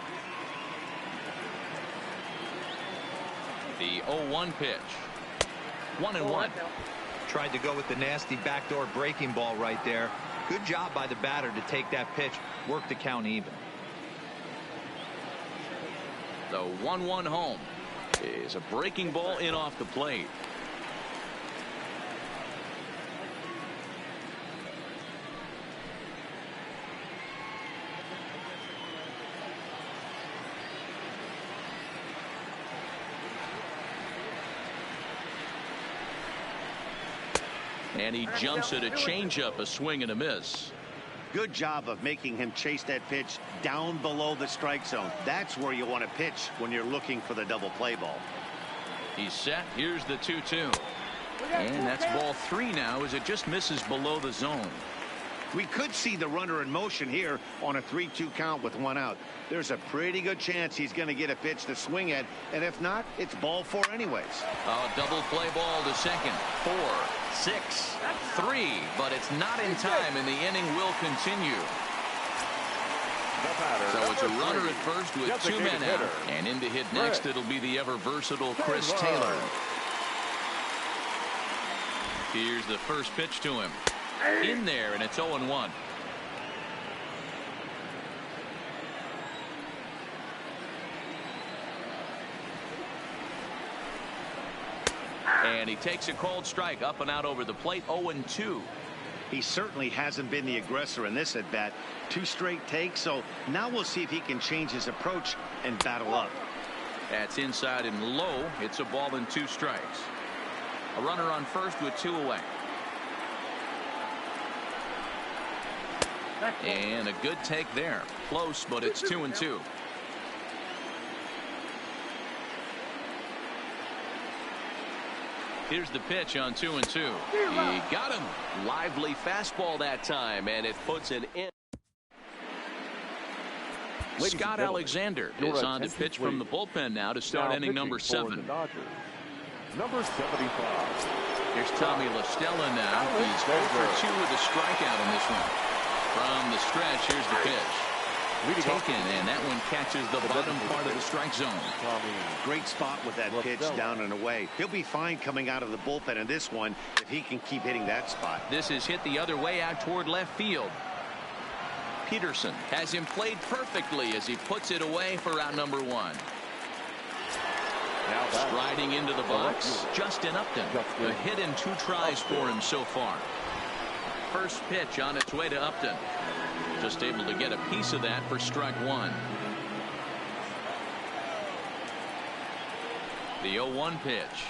The 0-1 pitch. 1-1. Tried to go with the nasty backdoor breaking ball right there. Good job by the batter to take that pitch, work the count even. The 1-1 home is a breaking ball in off the plate. And he jumps at a changeup, a swing and a miss. Good job of making him chase that pitch down below the strike zone. That's where you want to pitch when you're looking for the double play ball. He's set. Here's the 2-2. And that's ball 3 now as it just misses below the zone. We could see the runner in motion here on a 3-2 count with 1 out. There's a pretty good chance he's going to get a pitch to swing at, and if not, it's ball 4 anyways. A double play ball to second. 4, 6, 3, but it's not in time, and the inning will continue. So it's a runner at first with 2 men out, and in to hit next, it'll be the ever-versatile Chris Taylor. Here's the first pitch to him. In there, and it's 0-1. And he takes a cold strike up and out over the plate. 0-2. He certainly hasn't been the aggressor in this at bat. 2 straight takes, so now we'll see if he can change his approach and battle up. That's inside and low. It's a ball and 2 strikes. A runner on first with 2 away. And a good take there. Close, but it's 2-2. Here's the pitch on 2-2. He got him. Lively fastball that time, and it puts an end. Scott Alexander is on to pitch from the bullpen now to start inning number 7. Number 75. Here's Tommy La Stella now. He's 0 for 2 with a strikeout in this one. From the stretch, here's the pitch. Taken, and that one catches the bottom part of the strike zone. Great spot with that pitch down and away. He'll be fine coming out of the bullpen in this one if he can keep hitting that spot. This is hit the other way out toward left field. Peterson has him played perfectly as he puts it away for out number 1. Striding into the box, Justin Upton. A hit in 2 tries for him so far. First pitch on its way to Upton. Just able to get a piece of that for strike 1. The 0-1 pitch.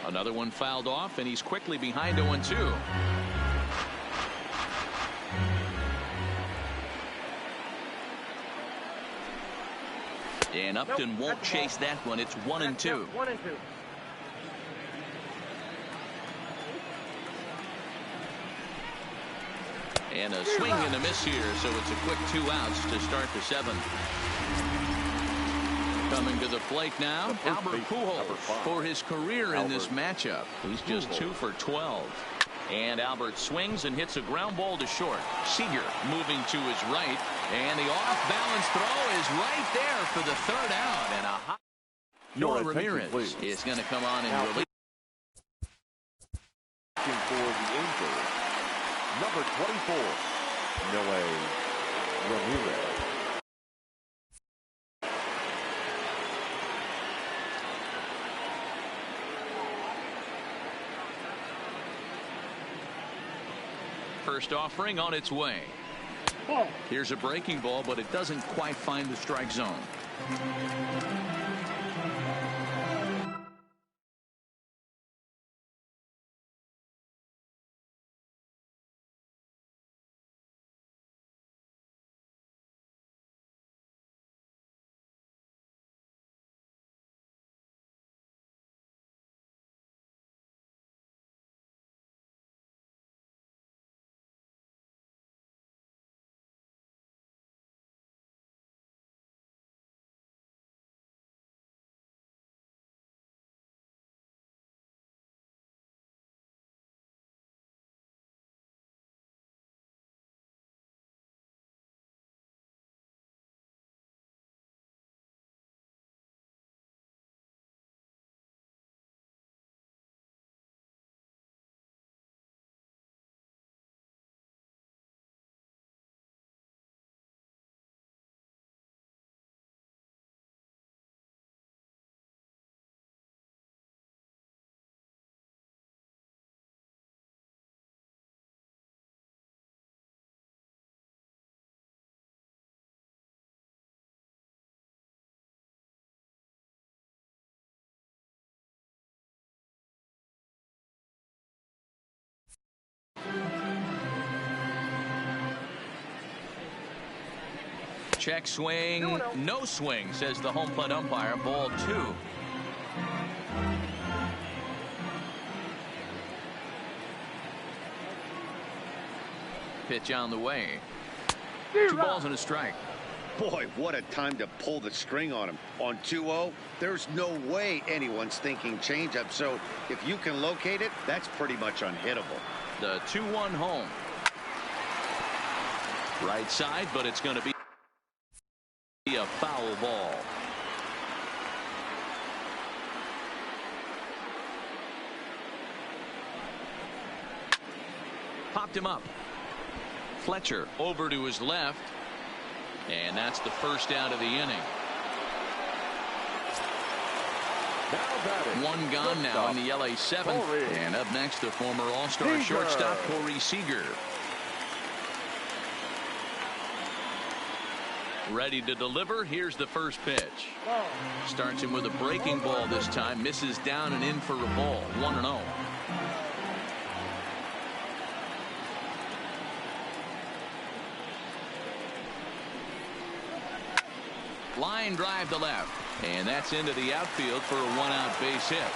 Another one fouled off, and he's quickly behind 0-2. And Upton won't chase that one. It's 1-2. And a swing and a miss here, so it's a quick 2 outs to start the 7th. Coming to the plate now, Albert Pujols for his career in this matchup. He's just 2 for 12. And Albert swings and hits a ground ball to short. Seager moving to his right, and the off-balance throw is right there for the 3rd out. And a hot Noah Ramirez is going to come on and release. For the Angels, number 24, Noah Ramirez. First offering on its way. Here's a breaking ball, but it doesn't quite find the strike zone. Check swing, no swing, says the home plate umpire. Ball 2. Pitch on the way. 2 balls and a strike. Boy, what a time to pull the string on him. On 2-0, there's no way anyone's thinking changeup. So if you can locate it, that's pretty much unhittable. The 2-1 home. Right side, but it's going to be a foul ball. Popped him up. Fletcher over to his left. And that's the first out of the inning. 1 gone now in the LA 7th. And up next, the former All-Star shortstop, Corey Seager. Ready to deliver. Here's the first pitch. Starts him with a breaking ball this time. Misses down and in for a ball. 1-0. Line drive to left. And that's into the outfield for a 1-out base hit.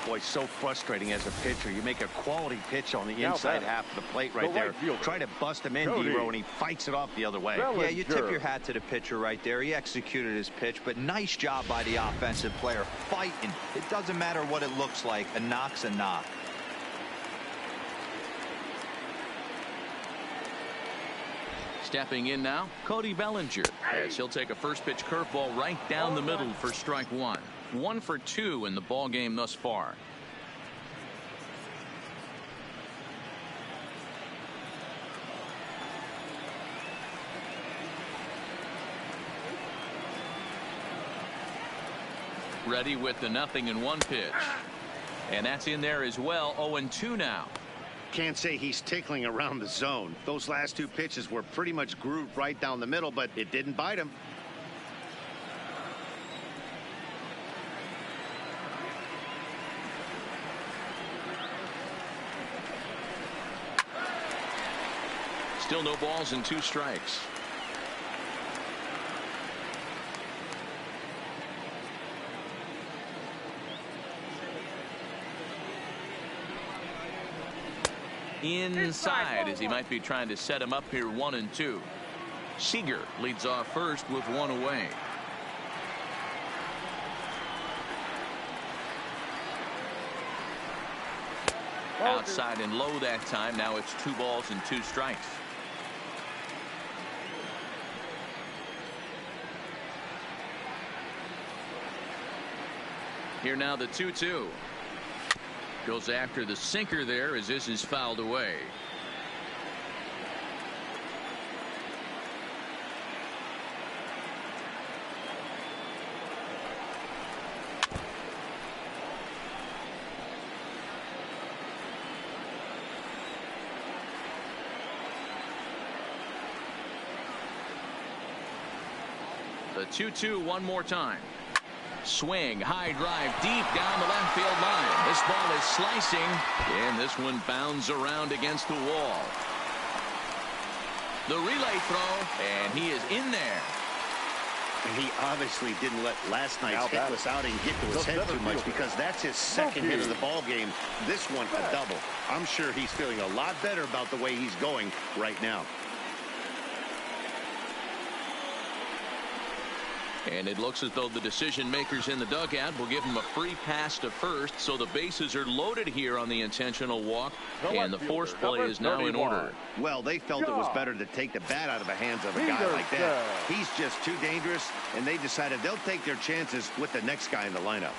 Boy, so frustrating as a pitcher. You make a quality pitch on the inside half of the plate right there. Try to bust him in, Dero, and he fights it off the other way. Yeah, you tip your hat to the pitcher right there. He executed his pitch, but nice job by the offensive player fighting. It doesn't matter what it looks like. A knock's a knock. Stepping in now, Cody Bellinger, as he'll take a first pitch curveball right down the middle for strike one. 1 for 2 in the ball game thus far. Ready with the 0-1 pitch. And that's in there as well. 0-2 now. Can't say he's tickling around the zone. Those last 2 pitches were pretty much grooved right down the middle, but it didn't bite him. Still no balls and 2 strikes. Inside, as he might be trying to set him up here. 1-2. Seager leads off first with 1 away. Outside and low that time. Now it's 2 balls and 2 strikes. Here now the 2-2. Goes after the sinker there as this is fouled away. The 2-2 one more time. Swing, high drive, deep down the left field line. This ball is slicing, and this one bounds around against the wall. The relay throw, and he is in there. And he obviously didn't let last night's hitless outing get to his head too much, because that's his second hit of the ball game. This one a double. I'm sure he's feeling a lot better about the way he's going right now. And it looks as though the decision makers in the dugout will give him a free pass to first, so the bases are loaded here on the intentional walk, and the force play is now in order. Well, they felt it was better to take the bat out of the hands of a guy like that. He's just too dangerous, and they decided they'll take their chances with the next guy in the lineup.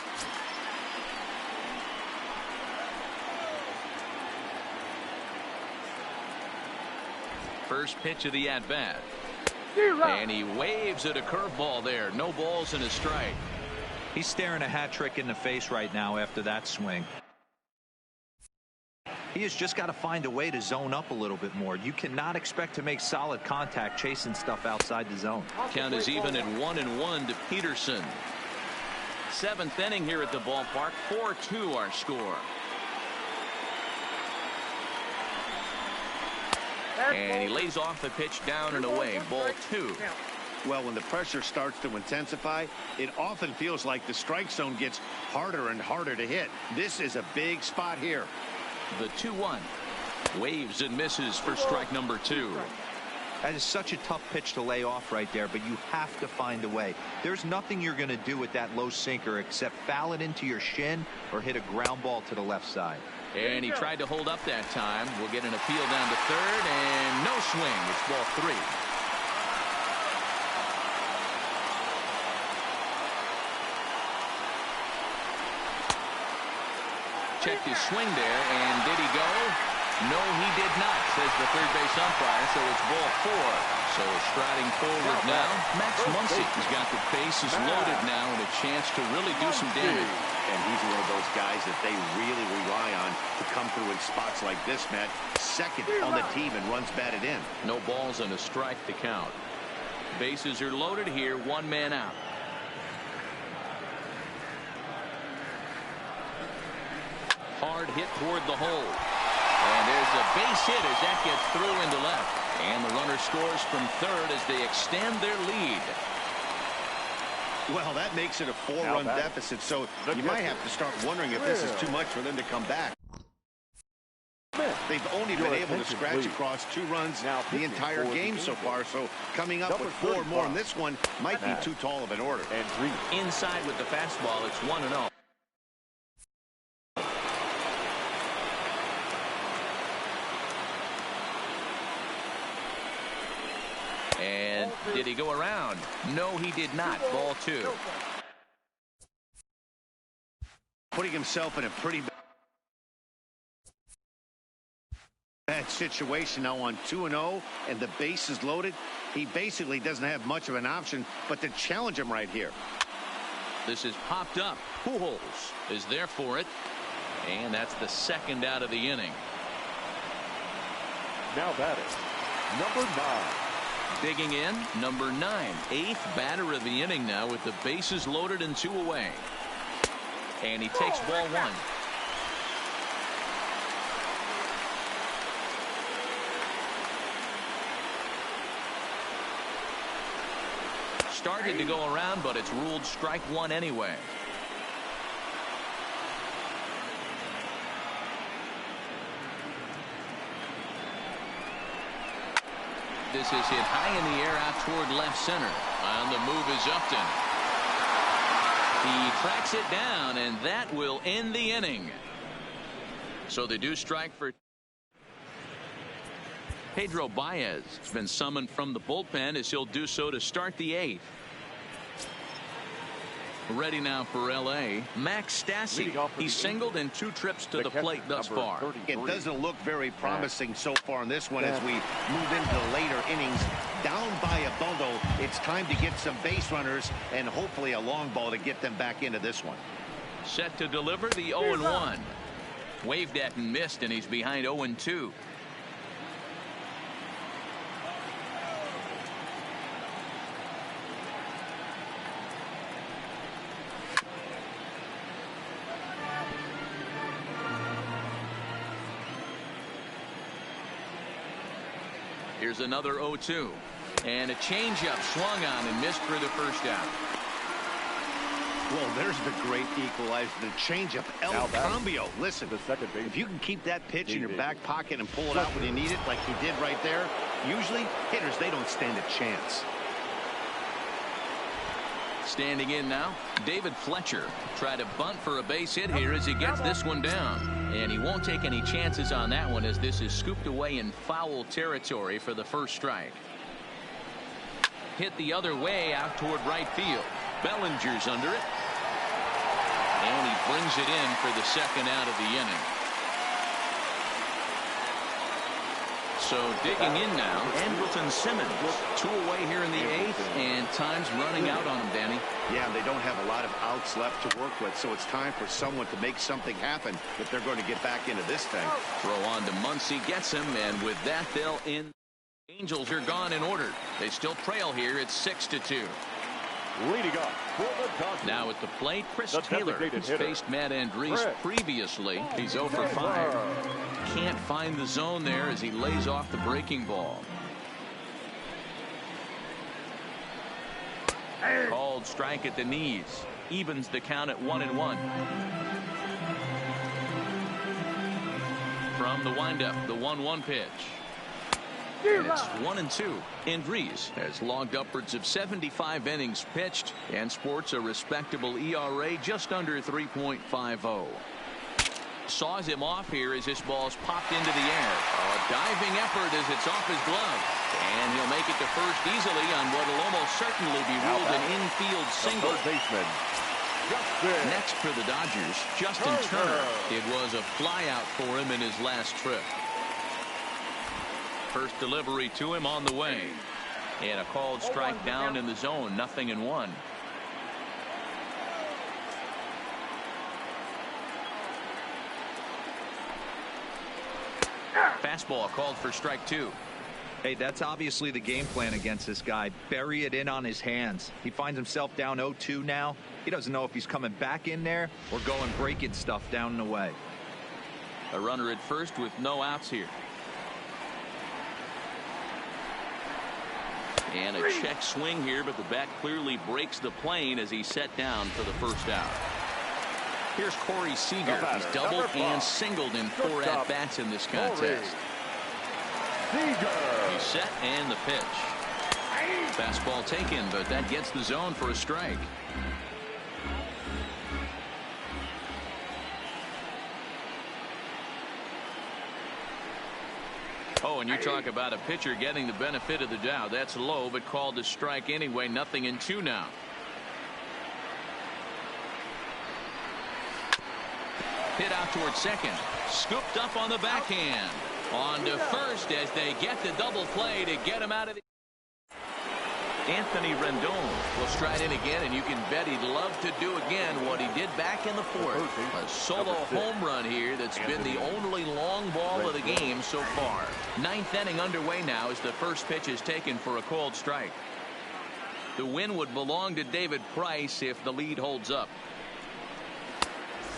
First pitch of the at-bat. And he waves at a curveball there. No balls and a strike. He's staring a hat trick in the face right now after that swing. He has just got to find a way to zone up a little bit more. You cannot expect to make solid contact chasing stuff outside the zone. Count is even at 1-1 to Peterson. 7th inning here at the ballpark. 4-2 our score. And he lays off the pitch down and away. Ball 2. Well, when the pressure starts to intensify, it often feels like the strike zone gets harder and harder to hit. This is a big spot here. The 2-1. Waves and misses for strike number 2. That is such a tough pitch to lay off right there, but you have to find a way. There's nothing you're going to do with that low sinker except foul it into your shin or hit a ground ball to the left side. And he tried to hold up that time. We'll get an appeal down to third, and no swing. It's ball 3. Checked his swing there, and did he go? No, he did not, says the third base umpire, so it's ball 4. So striding forward now, Max Muncy has got the bases loaded now and a chance to really do some damage. And he's one of those guys that they really rely on to come through in spots like this, Matt. Second on the team and runs batted in. No balls and a strike to count. Bases are loaded here, 1 man out. Hard hit toward the hole. And there's a base hit as that gets through into left. And the runner scores from third as they extend their lead. Well, that makes it a 4-run deficit, so you might have to start wondering if this is too much for them to come back. They've only been able to scratch across 2 runs the entire game so far, so coming up with 4 more in this one might be too tall of an order. Inside with the fastball, it's 1-0. And did he go around? No, he did not. Ball 2. Putting himself in a pretty bad situation now on 2-0, and the base is loaded. He basically doesn't have much of an option but to challenge him right here. This is popped up. Pujols is there for it, and that's the 2nd out of the inning. Now batting, number 9. Digging in, number 9, 8th batter of the inning now with the bases loaded and 2 away. And he takes ball 1. Started to go around, but it's ruled strike 1 anyway. This is hit high in the air out toward left center. On the move is Upton. He tracks it down, and that will end the inning. So they do strike for. Pedro Baez has been summoned from the bullpen as he'll do so to start the 8th. Ready now for L.A. Max Stassi. He's singled in 2 trips to the plate thus far. It doesn't look very promising so far in this one as we move into the later innings. Down by a bundle, it's time to get some base runners and hopefully a long ball to get them back into this one. Set to deliver the 0-1. Waved at and missed, and he's behind 0-2. Here's another 0-2. And a changeup swung on and missed for the 1st out. Well, there's the great equalizer, the changeup, El Cambio. Listen, if you can keep that pitch in your back pocket and pull it out when you need it, like he did right there, usually hitters, they don't stand a chance. Standing in now, David Fletcher. Try to bunt for a base hit here as he gets this one down. And he won't take any chances on that one as this is scooped away in foul territory for the 1st strike. Hit the other way out toward right field. Bellinger's under it. And he brings it in for the 2nd out of the inning. So digging in now, Andrelton Simmons. 2 away here in the 8th, and time's running out on him, Danny. Yeah, they don't have a lot of outs left to work with, so it's time for someone to make something happen if they're going to get back into this thing. Throw on to Muncy, gets him, and with that they'll end. Angels are gone in order. They still trail here. It's 6-2. Leading up for the Dodgers. Now at the plate, Chris Taylor has faced Matt Andriese previously. He's 0 for 5. Can't find the zone there as he lays off the breaking ball. Called strike at the knees. Evens the count at 1-1. From the windup, the 1-1 pitch. And it's 1-2. Andriese has logged upwards of 75 innings pitched and sports a respectable ERA just under 3.50. Saws him off here as this ball's popped into the air. A diving effort as it's off his glove. And he'll make it to first easily on what will almost certainly be ruled an infield single. Next for the Dodgers, Justin Turner. It was a flyout for him in his last trip. First delivery to him on the way. And a called strike down in the zone, 0-1. Fastball called for strike 2. Hey, that's obviously the game plan against this guy. Bury it in on his hands. He finds himself down 0-2 now. He doesn't know if he's coming back in there or going breaking stuff down and away. A runner at first with no outs here. And a check swing here, but the bat clearly breaks the plane as he's set down for the first out. Here's Corey Seager. He's doubled and singled in 4 at-bats in this contest. He's set and the pitch. Fastball taken, but that gets the zone for a strike. Oh, and you talk about a pitcher getting the benefit of the doubt. That's low, but called a strike anyway. 0-2 now. Hit out towards second. Scooped up on the backhand. On to first as they get the double play to get him out of the... Anthony Rendon will stride in again, and you can bet he'd love to do again what he did back in the 4th. A solo home run here that's been the only long ball of the game so far. 9th inning underway now as the first pitch is taken for a called strike. The win would belong to David Price if the lead holds up.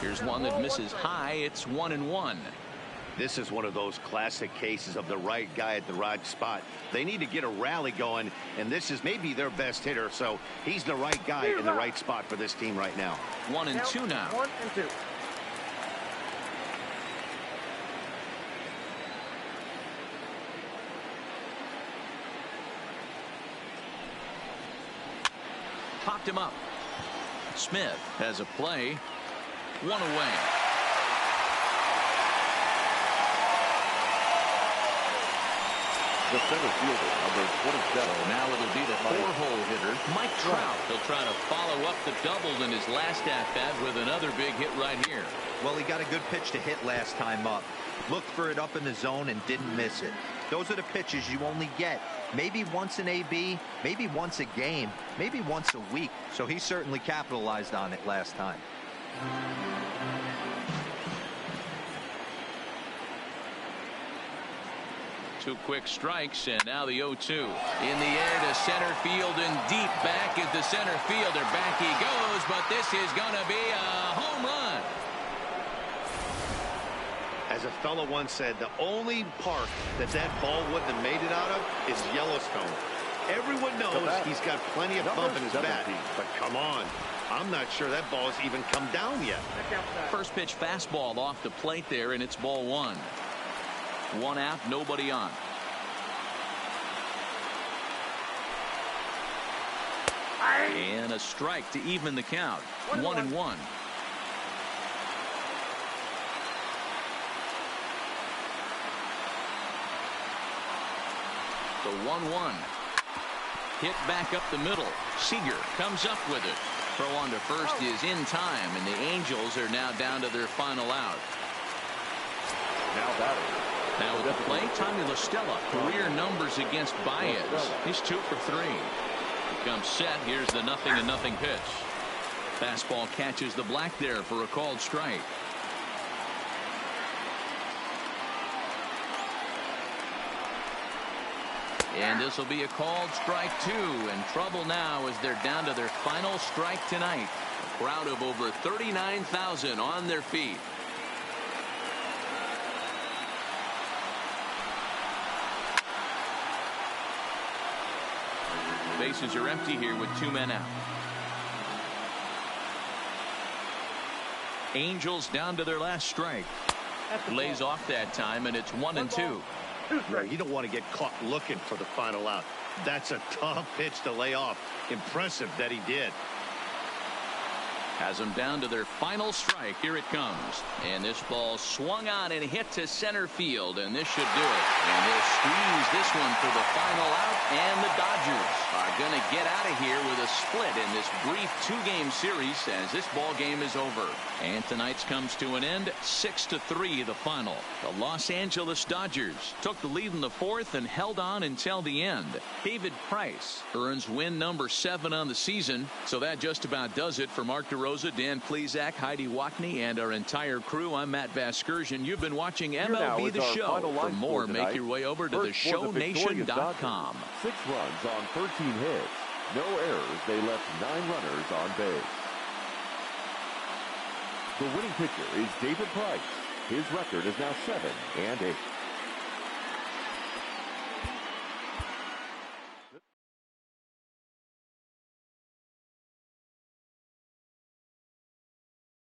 Here's one that misses high. It's 1-1. This is one of those classic cases of the right guy at the right spot. They need to get a rally going, and this is maybe their best hitter, so he's the right guy in the right spot for this team right now. 1-2 now. 1-2. Popped him up. Smith has a play. 1 away. The center fielder, number 27. So now it'll be the 4-hole hitter, Mike Trout. He'll try to follow up the double in his last at-bat with another big hit right here. Well, he got a good pitch to hit last time up. Looked for it up in the zone and didn't miss it. Those are the pitches you only get maybe once in AB, maybe once a game, maybe once a week. So he certainly capitalized on it last time. Two quick strikes, and now the 0-2. In the air to center field and deep back at the center fielder. Back he goes, but this is going to be a home run. As a fellow once said, the only park that ball wouldn't have made it out of is Yellowstone. Everyone knows he's got plenty of bump in his bat, but come on. I'm not sure that ball's even come down yet. First pitch fastball off the plate there, and it's ball 1. 1 out, nobody on. And a strike to even the count. 1-1. The 1-1. Hit back up the middle. Seager comes up with it. Throw on to first is in time, and the Angels are now down to their final out. Now batting. Now with the play, Tommy La Stella. Career numbers against Baez. He's 2 for 3. Becomes set. Here's the 0-0 pitch. Fastball catches the black there for a called strike. And this will be a called strike 2. In trouble now as they're down to their final strike tonight. A crowd of over 39,000 on their feet. Bases are empty here with 2 men out. Angels down to their last strike. Lays off that time, and it's 1-2. Right, you don't want to get caught looking for the final out. That's a tough pitch to lay off. Impressive that he did. Has them down to their final strike. Here it comes. And this ball swung on and hit to center field, and this should do it. And they'll squeeze this one for the final out, and the Dodgers are going to get out of here with a split in this brief 2-game series as this ball game is over. And tonight's comes to an end. 6-3 the final. The Los Angeles Dodgers took the lead in the 4th and held on until the end. David Price earns win number 7 on the season. So that just about does it for Mark DeRosa, Dan Plesac, Heidi Watney, and our entire crew. I'm Matt Vasgersian. You've been watching MLB The Show. For more, make your way over to theshownation.com. 6 runs on 13 hits. No errors. They left 9 runners on base. The winning pitcher is David Price. His record is now 7-8.